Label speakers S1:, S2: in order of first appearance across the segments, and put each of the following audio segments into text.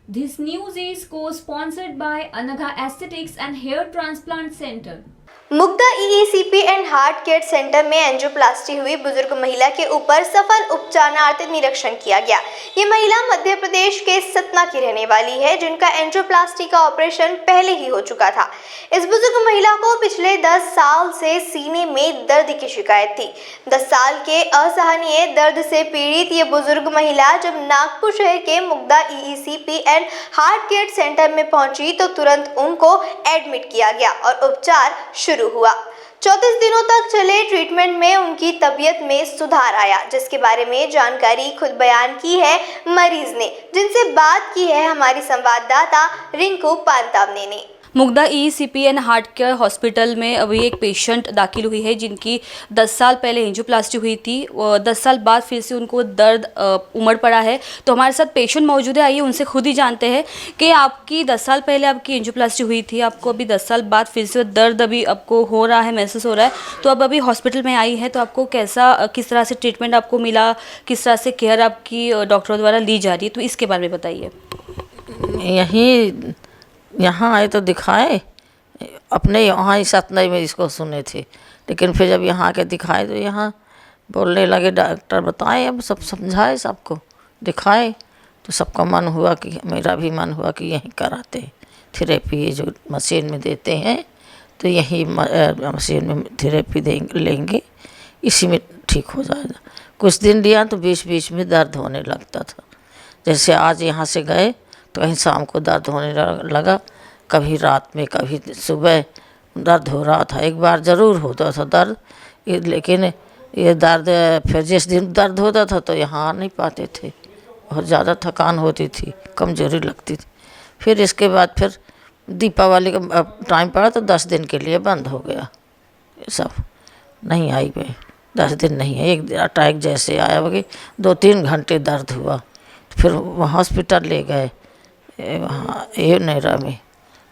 S1: This news is co-sponsored by Anagha Aesthetics and Hair Transplant Center.
S2: Mugdha EECP and heart care centre में angioplasty हुई बुजुर्ग महिला के ऊपर सफल उपचारार्थ निरीक्षण किया गया। ये महिला मध्य प्रदेश के सतना की रहने वाली है, जिनका एंजियोप्लास्टी का ऑपरेशन पहले ही हो चुका था। इस बुजुर्ग महिला को पिछले 10 साल से सीने में दर्द की शिकायत थी। 10 साल के असहनीय दर्द से पीड़ित ये बुजुर्ग महिला जब नागपुर शहर के Mugdha EECP and heart care centre में पहुंची तो तुरंत उनको एडमिट किया गया और उपचार शुरू हुआ। 34 दिनों तक चले ट्रीटमेंट में उनकी तबीयत में सुधार आया, जिसके बारे में जानकारी खुद बयान की है मरीज ने, जिनसे बात की है हमारी संवाददाता रिंकू पांतावने ने।
S3: Mugdha EECP and heart care hospital में अभी एक पेशेंट दाखिल हुई है, जिनकी 10 साल पहले एंजियोप्लास्टी हुई थी। 10 साल बाद फिर से उनको दर्द उमड़ पड़ा है। तो हमारे साथ पेशेंट मौजूद है, आइए उनसे खुद ही जानते हैं कि आपकी 10 साल पहले आपकी एंजियोप्लास्टी हुई थी, आपको अभी 10 साल बाद फिर से दर्द अभी आपको हो रहा है, महसूस हो रहा है। तो अब अभी हॉस्पिटल में आई है, तो आपको किस तरह से ट्रीटमेंट आपको मिला, किस तरह से केयर आपकी डॉक्टरों द्वारा ली जा रही है, तो इसके बारे में बताइए।
S4: यहाँ आए तो दिखाए, अपने यहाँ ही सतना में इसको सुने थे, लेकिन फिर जब यहाँ के दिखाए तो यहाँ बोलने लगे, डॉक्टर बताए, अब सब समझाए, सबको दिखाए, तो सबका मन हुआ कि मेरा भी मन हुआ कि यहीं कराते थेरेपी, ये जो मशीन में देते हैं तो यहीं मशीन में थेरेपी लेंगे, इसी में ठीक हो जाएगा। कुछ दिन लिया तो बीच बीच में दर्द होने लगता था। जैसे आज यहाँ से गए तो कहीं शाम को दर्द होने लगा, कभी रात में, कभी सुबह दर्द हो रहा था। एक बार ज़रूर होता था दर्द, लेकिन ये दर्द फिर जिस दिन दर्द होता था तो यहाँ आ नहीं पाते थे, बहुत ज़्यादा थकान होती थी, कमज़ोरी लगती थी। फिर इसके बाद फिर दीपावली का टाइम पड़ा तो 10 दिन के लिए बंद हो गया, ये सब नहीं आई मैं, 10 दिन नहीं है। एक अटैक जैसे आया कि 2-3 घंटे दर्द हुआ, फिर वहाँ हॉस्पिटल ले गए, वहाँ ये नैरा में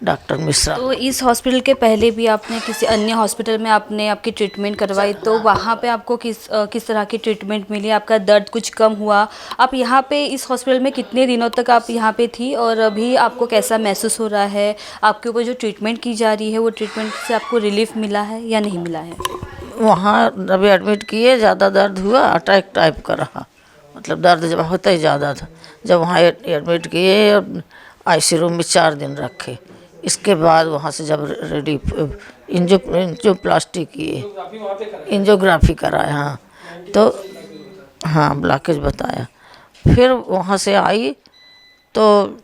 S4: डॉक्टर मिश्रा।
S3: तो इस हॉस्पिटल के पहले भी आपने किसी अन्य हॉस्पिटल में आपने आपकी ट्रीटमेंट करवाई, तो वहाँ पे आपको किस तरह की ट्रीटमेंट मिली, आपका दर्द कुछ कम हुआ? आप यहाँ पे इस हॉस्पिटल में कितने दिनों तक आप यहाँ पे थी और अभी आपको कैसा महसूस हो रहा है? आपके ऊपर जो ट्रीटमेंट की जा रही है वो ट्रीटमेंट से आपको रिलीफ मिला है या नहीं मिला है?
S4: वहाँ अभी एडमिट किए, ज़्यादा दर्द हुआ, अटैक टाइप का रहा, मतलब दर्द जब होता ही ज़्यादा था। जब वहाँ एडमिट किए और आईसीयू रूम में 4 दिन रखे, इसके बाद वहाँ से जब एंजियोप्लास्टी किए, एंजियोग्राफी कराया, हाँ तो हाँ ब्लॉकेज बताया। फिर वहाँ से आई तो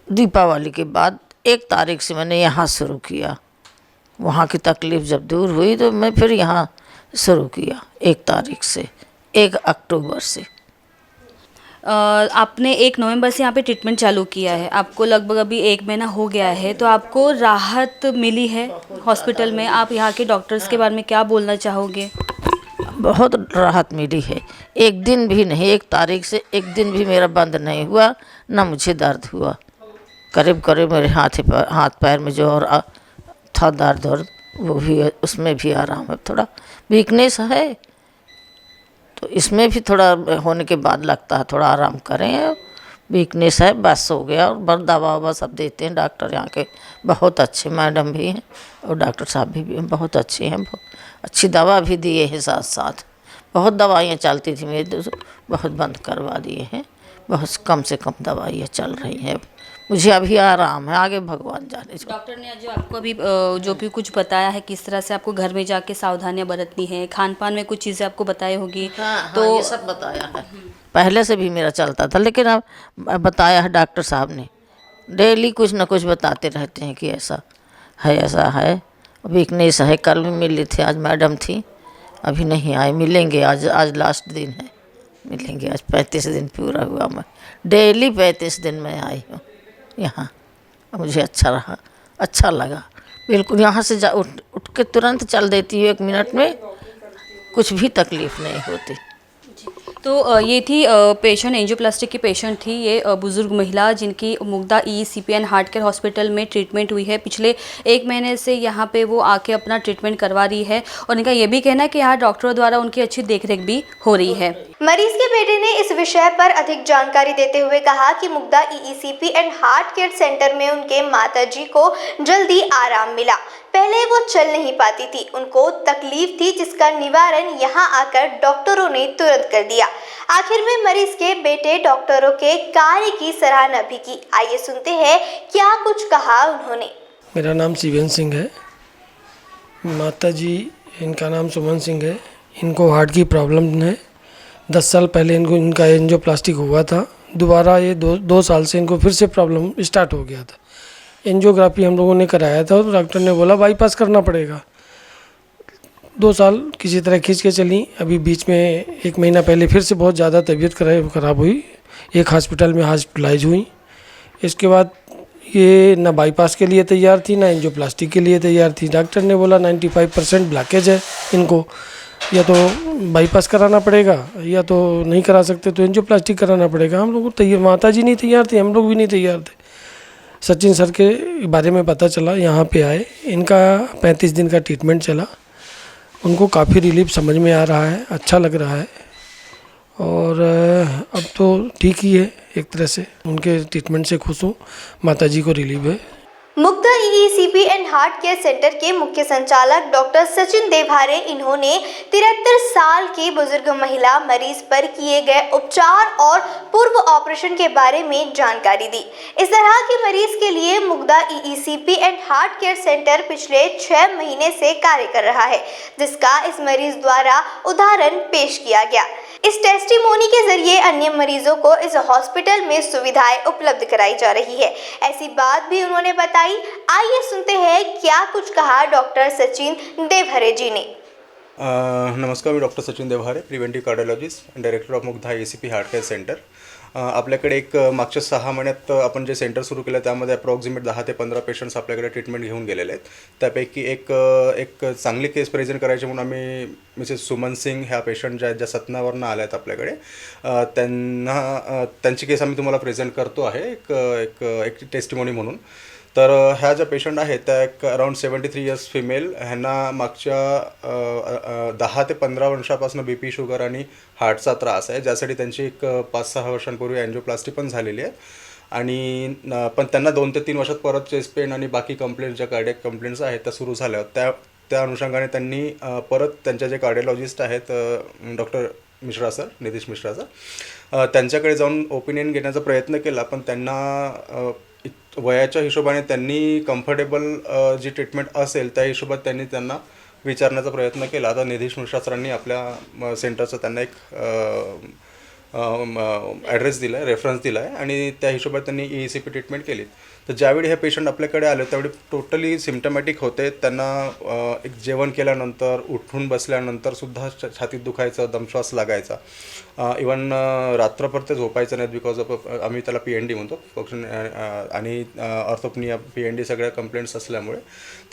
S4: दीपावली के बाद 1 तारीख से मैंने यहाँ शुरू किया। वहाँ की तकलीफ़ जब दूर हुई तो मैं फिर यहाँ शुरू किया 1 तारीख से, 1 अक्टूबर से।
S3: आपने 1 नवंबर से यहाँ पे ट्रीटमेंट चालू किया है, आपको लगभग अभी 1 महीना हो गया है, तो आपको राहत मिली है हॉस्पिटल में? आप यहाँ के डॉक्टर्स के बारे में क्या बोलना चाहोगे?
S4: बहुत राहत मिली है, एक दिन भी नहीं, 1 तारीख से 1 दिन भी मेरा बंद नहीं हुआ, ना मुझे दर्द हुआ। करीब करीब मेरे हाथ पैर में जो और था दर्द वो भी, उसमें भी आराम है। थोड़ा वीकनेस है तो इसमें भी थोड़ा होने के बाद लगता है थोड़ा आराम करें, वीकनेस है, बस हो गया। और बस दवा ववा सब देते हैं डॉक्टर, यहाँ के बहुत अच्छे मैडम भी हैं और डॉक्टर साहब भी बहुत अच्छे हैं, बहुत अच्छी दवा भी दिए हैं। साथ साथ बहुत दवाइयाँ चलती थी मेरी, बहुत बंद करवा दिए हैं, बहुत कम से कम दवाइयाँ चल रही हैं। मुझे अभी आराम है, आगे भगवान जाने।
S3: डॉक्टर ने जो आपको अभी जो भी कुछ बताया है, किस तरह से आपको घर में जाके सावधानियां बरतनी है, खान पान में कुछ चीज़ें आपको बताई होगी?
S4: हाँ,
S3: तो
S4: ये सब बताया है, पहले से भी मेरा चलता था, लेकिन अब बताया है डॉक्टर साहब ने, डेली कुछ ना कुछ बताते रहते हैं कि ऐसा है, वीकनेस है। कल भी मिली थी, आज मैडम थी, अभी नहीं आए, मिलेंगे आज लास्ट दिन है, मिलेंगे। आज 35 दिन पूरा हुआ, मैं डेली 35 दिन में आई हूँ यहाँ। मुझे अच्छा रहा, अच्छा लगा बिल्कुल। यहाँ से उठ के तुरंत चल देती हूँ, 1 मिनट में, कुछ भी तकलीफ़ नहीं होती।
S3: तो ये थी पेशेंट, एंजियोप्लास्टी की पेशेंट थी ये बुज़ुर्ग महिला, जिनकी Mugdha EECP and heart care hospital में ट्रीटमेंट हुई है। पिछले 1 महीने से यहाँ पे वो आके अपना ट्रीटमेंट करवा रही है और इनका ये भी कहना है कि यहाँ डॉक्टरों द्वारा उनकी अच्छी देखरेख भी हो रही है।
S2: मरीज के बेटे ने इस विषय पर अधिक जानकारी देते हुए कहा कि Mugdha EECP and heart care centre में उनके माताजी को जल्दी आराम मिला। पहले वो चल नहीं पाती थी, उनको तकलीफ थी, जिसका निवारण यहाँ आकर डॉक्टरों ने तुरंत कर दिया। आखिर में मरीज के बेटे डॉक्टरों के कार्य की सराहना भी की। आइए सुनते हैं क्या कुछ कहा उन्होंने।
S5: मेरा नाम शिवेंद्र सिंह है। माताजी इनका नाम सुमन सिंह है। इनको हार्ट की प्रॉब्लम है। 10 साल पहले इनका एंजियोप्लास्टिक हुआ था। दोबारा ये दो साल से इनको फिर से प्रॉब्लम स्टार्ट हो गया था। एंजियोग्राफी हम लोगों ने कराया था तो डॉक्टर ने बोला बाईपास करना पड़ेगा। 2 साल किसी तरह खींच के चली। अभी बीच में 1 महीना पहले फिर से बहुत ज़्यादा तबीयत खराब हुई। एक हॉस्पिटल में हॉस्पिटलाइज हुई। इसके बाद ये ना बाईपास के लिए तैयार थी, ना एंजियोप्लास्टिक के लिए तैयार थी। डॉक्टर ने बोला 95% ब्लॉकेज है, इनको या तो बाईपास कराना पड़ेगा या तो नहीं करा सकते तो एंजियोप्लास्टिक कराना पड़ेगा। हम लोग तैयार, माताजी नहीं तैयार थी, हम लोग भी नहीं तैयार थे। सचिन सर के बारे में पता चला, यहाँ पे आए। इनका 35 दिन का ट्रीटमेंट चला। उनको काफ़ी रिलीफ समझ में आ रहा है, अच्छा लग रहा है और अब तो ठीक ही है। एक तरह से उनके ट्रीटमेंट से खुश हूँ। माताजी को रिलीफ है।
S2: Mugdha EECP and heart care centre के मुख्य संचालक डॉक्टर सचिन देभारे, इन्होंने 73 साल की बुजुर्ग महिला मरीज पर किए गए उपचार और पूर्व ऑपरेशन के बारे में जानकारी दी। इस तरह के मरीज के लिए Mugdha EECP and heart care centre पिछले 6 महीने से कार्य कर रहा है, जिसका इस मरीज द्वारा उदाहरण पेश किया गया। इस टेस्टिमोनी के जरिए अन्य मरीजों को इस हॉस्पिटल में सुविधाएं उपलब्ध कराई जा रही है। ऐसी बात भी उन्होंने बताई। आइए सुनते हैं क्या कुछ कहा डॉक्टर सचिन देभारे जी ने।
S6: नमस्कार, मी doctor Sachin Debhare, preventive cardiologist and director of Mugdha ECP heart care centre. आपल्याकडे एक मागच्या 6 महिन्यात आपण जे सेंटर सुरू केलं त्यामध्ये अप्रॉक्सिमेट 10 ते 15 पेशंट्स आपल्याकडे ट्रीटमेंट घेऊन गेलेले आहेत। त्यापैकी एक चांगली केस प्रेझेंट करायची म्हणून आम्ही मिसेस सुमन सिंग ह्या पेशंट ज्या सतनावरनं आल्या आहेत आपल्याकडे, त्यांची केस आम्ही तुम्हाला प्रेझेंट करतो आहे एक टेस्टिमोनी म्हणून। तर ह्या ज्या पेशंट आहेत त्या एक अराउंड 73 इयर्स फिमेल, ह्यांना मागच्या 10 ते 15 वर्षापासून BP, शुगर आणि हार्टचा त्रास आहे, ज्यासाठी त्यांची एक 5-6 वर्षांपूर्वी एंजियोप्लास्टी पण झालेली आहे। आणि पण त्यांना 2 ते 3 वर्षात परत चेस्ट पेन आणि बाकी कंप्लेंट्स, ज्या कार्डियक कंप्लेंट्स आहेत त्या सुरू झाल्या होत्या। त्या अनुषंगाने त्यांनी परत त्यांचे जे कार्डिओलॉजिस्ट आहेत doctor Mishra sir, Nitish Mishra sir, त्यांच्याकडे जाऊन ओपिनियन घेण्याचा प्रयत्न केला। पण त्यांना वयाच्या हिशोबाने त्यांनी कम्फर्टेबल जी ट्रीटमेंट असेल त्या हिशोबात त्यांना विचारण्याचा प्रयत्न केला। आता नितीश मिश्रा सरांनी आपल्या सेंटरचा त्यांना एक ॲड्रेस दिला आहे, रेफरन्स दिला आहे आणि त्या हिशोबात त्यांनी ईईसीपी ट्रीटमेंट केली। तर ज्यावेळी हे पेशंट आपल्याकडे आले त्यावेळी टोटली सिम्टमॅटिक होते। त्यांना एक जेवण केल्यानंतर, उठून बसल्यानंतरसुद्धा छातीत दुखायचं, दमश्वास लागायचा, इवन रात्रभर ते झोपायचं नाहीत बिकॉज ऑफ आम्ही त्याला PND म्हणतो आणि ऑर्थोपनिया PND सगळ्या कंप्लेंट्स असल्यामुळे।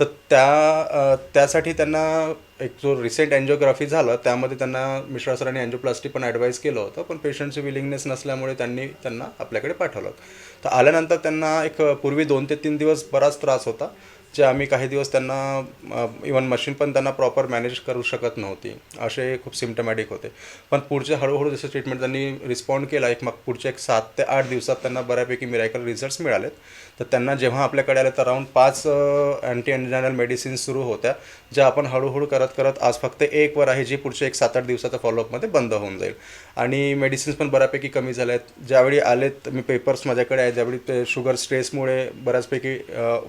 S6: तर त्यासाठी त्यांना एक जो रिसेंट एंजिओग्राफी झालं त्यामध्ये त्यांना मिश्रा सरांनी एंजिओप्लास्टी पण ॲडवाईज केलं होतं, पण पेशंटची विलिंगनेस नसल्यामुळे त्यांना आपल्याकडे पाठवलं। तर आल्यानंतर त्यांना एक पूर्वी 2 ते 3 दिवस बराच त्रास होता, जे आम्ही काही दिवस त्यांना इवन मशीन पण त्यांना प्रॉपर मॅनेज करू शकत नव्हती, असे खूप सिम्टमॅटिक होते। पण पुढचे हळूहळू जसं ट्रीटमेंट त्यांनी रिस्पॉन्ड केला, पुढच्या 7 ते 8 दिवसात त्यांना बऱ्यापैकी मिरॅकल रिझल्ट्स मिळालेत। तर त्यांना जेव्हा आपल्याकडे आले तर अराउंड 5 अँटी एंजायनल मेडिसिन्स सुरू होत्या, ज्या आपण हळूहळू करत आज फक्त 1 वर आहे, जी पुढच्या 7-8 दिवसाच्या फॉलोअपमध्ये बंद होऊन जाईल। आणि मेडिसिन्स पण बऱ्यापैकी कमी झाल्या आहेत। ज्यावेळी आलेत, मी पेपर्स माझ्याकडे आहेत, ज्यावेळी ते शुगर स्ट्रेसमुळे बऱ्याचपैकी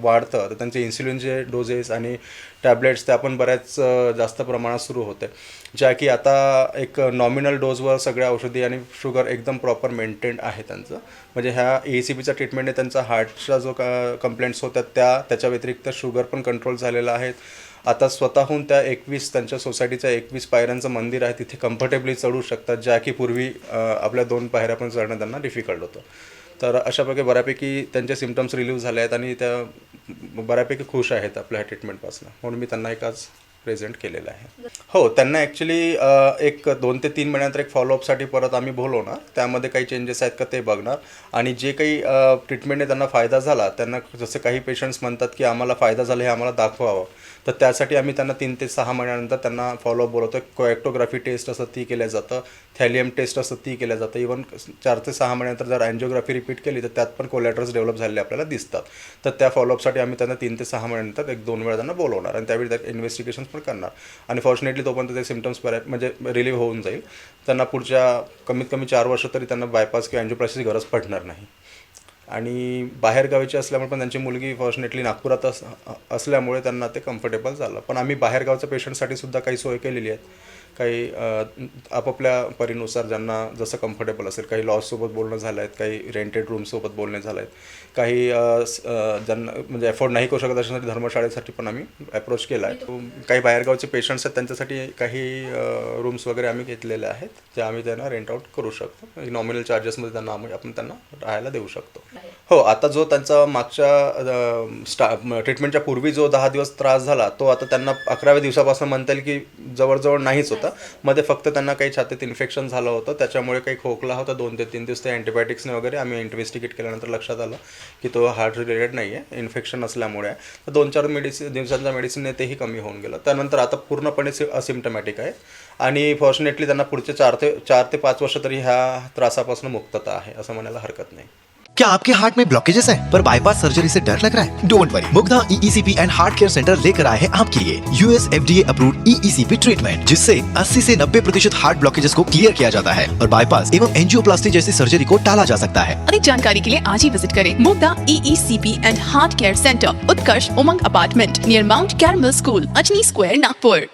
S6: वाढतं, तर त्यांचे इन्सुलिनचे डोजेस आणि टॅबलेट्स त्या पण बऱ्याच जास्त प्रमाणात सुरू होते, ज्या की आता एक नॉमिनल डोजवर सगळ्या औषधी आणि शुगर एकदम प्रॉपर मेंटेन आहे त्यांचं। म्हणजे ह्या ईसीपीच्या ट्रीटमेंटने त्यांचा हार्टचा जो कंप्लेंट्स होत्या त्याच्या व्यतिरिक्त शुगर पण कंट्रोल झालेला आहे। आता स्वतःहून त्यांच्या सोसायटीच्या 21 पायऱ्यांचं मंदिर आहे, तिथे कम्फर्टेबली चढू शकतात, ज्या की पूर्वी आपल्या 2 पायऱ्या पण चढणं त्यांना डिफिकल्ट होतं। तर अशा प्रकारे बऱ्यापैकी त्यांचे सिम्पटम्स रिलीव्ह झाले आहेत आणि त्या बऱ्यापैकी खुश आहेत आपल्या ह्या ट्रीटमेंटपासून, म्हणून मी त्यांना एक आज प्रेझेंट केलेलं आहे. हो, त्यांना ॲक्च्युली एक 2 ते 3 महिन्यानंतर एक फॉलोअपसाठी परत आम्ही बोलवणार. त्यामध्ये काही चेंजेस आहेत का ते बघणार आणि जे काही ट्रीटमेंटने त्यांना फायदा झाला, त्यांना जसं काही पेशंट्स म्हणतात की आम्हाला फायदा झाला हे आम्हाला दाखवावं, तर त्यासाठी आम्ही त्यांना 3 ते 6 महिन्यानंतर त्यांना फॉलोअप बोलवतो. कोॲक्टोग्राफी टेस्ट असतं ती केल्या जातं, थॅलियम टेस्ट असतं ती केल्या जातं. इव्हन 4 ते 6 महिन्यानंतर जर अँजिओग्राफी रिपीट केली तर त्यात पण कोलॅटरल्स डेव्हलप झालेले आपल्याला दिसतात. तर त्या फॉलोअपसाठी आम्ही त्यांना 3 ते 6 महिन्यानंतर 1-2 वेळा त्यांना बोलवणार आणि त्यावेळी त्या इन्व्हेस्टिगेशन्स पण करणार आणि फॉर्च्युनेटली तोपर्यंत ते सिम्पटम्स म्हणजे रिलीव्ह होऊन जाईल. त्यांना पुढच्या कमीत कमी 4 वर्ष तरी त्यांना बायपास किंवा अँजिओप्लास्टीची गरज पडणार नाही. आणि बाहेरगावीची असल्यामुळे पण त्यांची मुलगी फॉर्च्युनेटली नागपुरात असल्यामुळे त्यांना ते कम्फर्टेबल झालं. पण आम्ही बाहेरगावच्या पेशंटसाठी सुद्धा काही सोय केलेली आहेत. काही आपापल्या परीनुसार ज्यांना जसं कम्फर्टेबल असेल, काही लॉजसोबत बोलणं झालं आहेत, काही रेंटेड रूमसोबत बोलणे झालं आहेत, काही ज्यांना म्हणजे अफोर्ड नाही करू शकत अशासाठी धर्मशाळेसाठी पण आम्ही अप्रोच केला आहे. काही बाहेरगावचे पेशंट्स आहेत त्यांच्यासाठी काही रूम्स वगैरे आम्ही घेतलेले आहेत, जे आम्ही त्यांना रेंट आउट करू शकतो. नॉमिनल चार्जेसमध्ये त्यांना आपण त्यांना राहायला देऊ शकतो. हो, आता जो त्यांचा मागच्या ट्रीटमेंटच्या पूर्वी जो 10 दिवस त्रास झाला तो आता त्यांना 11व्या दिवसापासून म्हणता येईल की जवळजवळ नाहीच होता. मध्ये फक्त त्यांना काही छातीत इन्फेक्शन झालं होतं, त्याच्यामुळे काही खोकला होता 2 ते 3 दिवस. ते अँटीबायोटिक्सने वगैरे आम्ही इन्व्हेस्टिगेट केल्यानंतर लक्षात आलं की तो हार्ट रिलेटेड नाही आहे, इन्फेक्शन असल्यामुळे. तर 2-4 दिवसांच्या मेडिसिनने तेही कमी होऊन गेलं. त्यानंतर आता पूर्णपणे असिम्टमॅटिक आहे आणि फॉर्च्युनेटली त्यांना पुढचे 4 ते 5 वर्ष तरी ह्या त्रासापासून मुक्तता आहे असं म्हणायला हरकत नाही.
S7: क्या आपके हार्ट में ब्लॉकेजेस हैं पर बाईपास सर्जरी से डर लग रहा है? Don't worry, Mugdha EECP and heart care centre लेकर आए हैं आपके लिए US FDA approved EECP treatment, जिससे 80 से 90% हार्ट ब्लॉकेजेस को क्लियर किया जाता है और बाईपास एवं एंजियोप्लास्टी जैसी सर्जरी को टाला जा सकता है।
S8: अधिक जानकारी के लिए आज ही विजिट करें Mugdha EECP and heart care centre, Utkarsh Umang apartment near mount caramel school, Ajni square, Nagpur.